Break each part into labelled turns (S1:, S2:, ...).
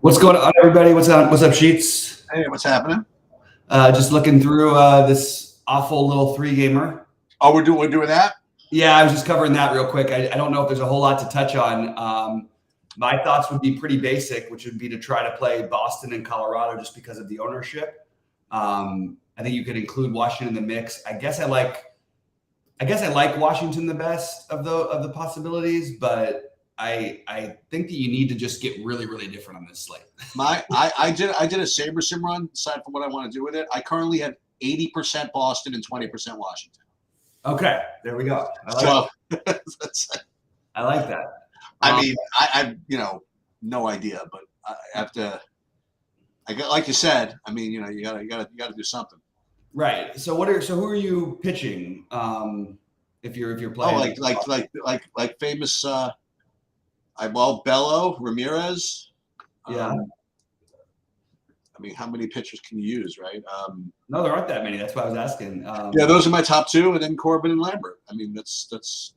S1: What's going on, everybody? What's up? What's up, Sheets?
S2: Hey, what's happening?
S1: Just looking through this awful little three-gamer.
S2: Oh, we're doing that?
S1: Yeah, I was just covering that real quick. I don't know if there's a whole lot to touch on. My thoughts would be pretty basic, which would be to try to play Boston and Colorado just because of the ownership. I think you could include Washington in the mix. I guess I like Washington the best of the possibilities, but I think that you need to just get really, really different on this slate.
S2: I did a Saber sim run. Aside from what I want to do with it, I currently have 80% Boston and 20% Washington.
S1: Okay, there we go. I like that.
S2: I mean, I no idea, but I have to. I got, like you said. I mean, you gotta do something.
S1: Right. So who are you pitching? If you're playing,
S2: like famous. Bello, Ramirez.
S1: Yeah.
S2: I mean, how many pitchers can you use, right?
S1: No, there aren't that many. That's why I was asking.
S2: Yeah, those are my top two, and then Corbin and Lambert. I mean, that's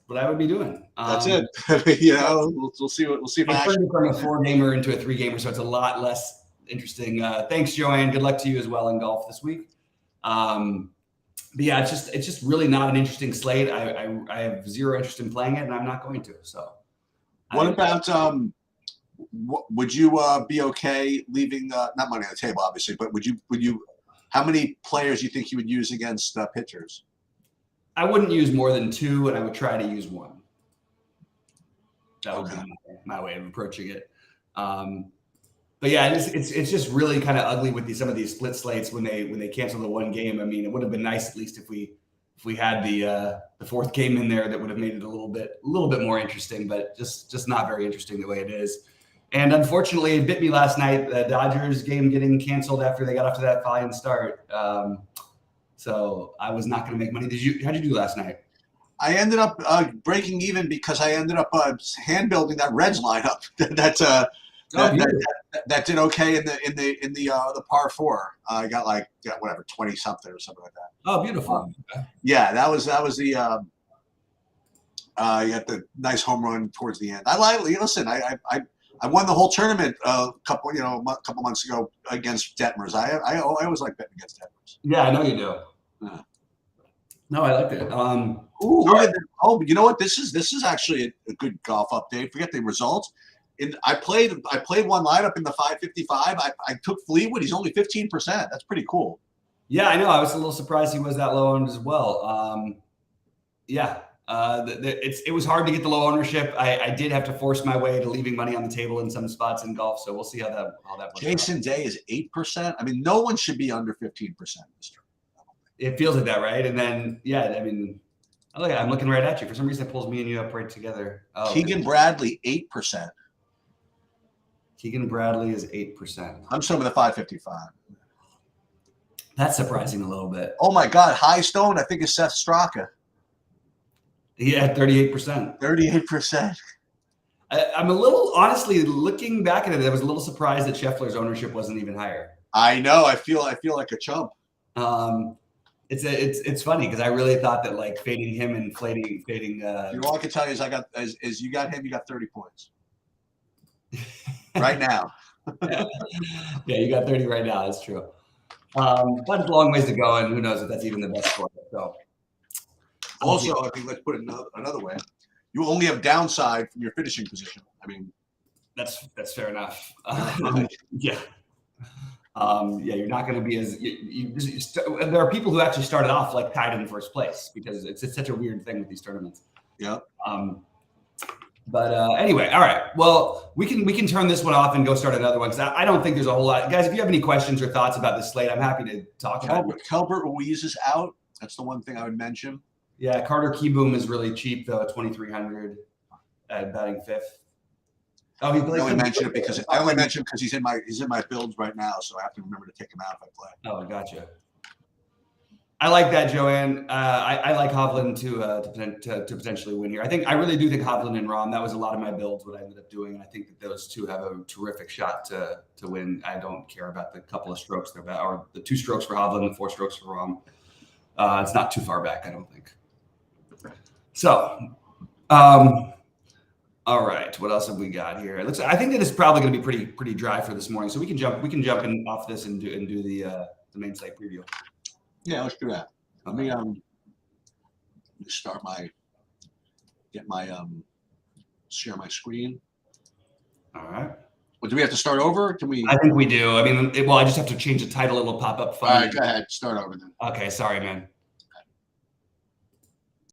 S1: what I would be doing.
S2: That's it. We'll see what we'll see.
S1: I turned from a 4-gamer into a 3-gamer, so it's a lot less interesting. Thanks, Joanne. Good luck to you as well in golf this week. But yeah, it's just really not an interesting slate. I have zero interest in playing it, and I'm not going to. So,
S2: what about would you be okay leaving not money on the table, obviously, but would you? How many players do you think you would use against pitchers?
S1: I wouldn't use more than 2, and I would try to use 1. That would be my way of approaching it. But yeah, it's just really kind of ugly with some of these split slates when they cancel the 1 game. I mean, it would have been nice at least if we had the 4th game in there that would have made it a little bit more interesting, but just not very interesting the way it is. And unfortunately, it bit me last night. The Dodgers game getting canceled after they got off to that fine start. So I was not going to make money. How'd you do last night?
S2: I ended up breaking even because I ended up hand building that Reds lineup. That did okay in the par 4. I got whatever 20 something or something like that.
S1: Oh, beautiful.
S2: Yeah, that was the you got the nice home run towards the end. Listen. I won the whole tournament a couple months ago against Detmers. I always like betting against Detmers.
S1: Yeah, I know you do. Yeah. No, I liked it.
S2: You know what? This is actually a good golf update. Forget the results. I played one lineup in the 555. I took Fleetwood. He's only 15%. That's pretty cool.
S1: Yeah, I know. I was a little surprised he was that low owned as well. It was hard to get the low ownership. I did have to force my way to leaving money on the table in some spots in golf. So we'll see how that works.
S2: Jason Day is 8%. I mean, no one should be under 15%.
S1: It feels like that, right? And then I mean, I'm looking right at you. For some reason, it pulls me and you up right together. Oh,
S2: Keegan Bradley 8%.
S1: Keegan Bradley is 8%.
S2: I'm showing the 555.
S1: That's surprising a little bit.
S2: Oh my God, high stone. I think it's Seth Straka.
S1: Yeah, 38%.
S2: 38%.
S1: I'm a little, honestly, looking back at it, I was a little surprised that Scheffler's ownership wasn't even higher.
S2: I know. I feel like a chump.
S1: It's funny because I really thought that fading him and fading.
S2: All I can tell you is you got him. You got 30 points. Right now.
S1: Yeah, you got 30 right now. That's true. But it's a long ways to go, and who knows if that's even the best score. So,
S2: also, I think let's put it another way. You only have downside from your finishing position. I mean,
S1: that's fair enough. Yeah. You're not going to be as there are people who actually started off tied in first place because it's such a weird thing with these tournaments.
S2: Yeah.
S1: But anyway, all right. Well, we can turn this one off and go start another one because I don't think there's a whole lot. Guys, if you have any questions or thoughts about this slate, I'm happy to talk about it.
S2: Kelbert Ruiz is out. That's the one thing I would mention.
S1: Yeah, Carter Kieboom is really cheap though, at 2,300 at batting 5th. Oh, I only mention it because he's in my builds right now, so I have to remember to take him out if I play. Oh, gotcha. I like that, Joanne. I like Hovland to potentially win here. I really do think Hovland and Rahm. That was a lot of my builds. What I ended up doing, and I think that those two have a terrific shot to win. I don't care about the couple of strokes they're back, or the 2 strokes for Hovland, the 4 strokes for Rahm. It's not too far back, I don't think. So,
S3: All right, what else have we got here? I think that it's probably going to be pretty dry for this morning, so we can jump in off this and do the main slate preview.
S2: Yeah, let's do that. Let me start share my screen.
S3: All right.
S2: Well, do we have to start over? Can we?
S3: I think we do. I mean, I just have to change the title. It'll pop up.
S2: All right, go ahead. Start over then.
S3: Okay, sorry, man.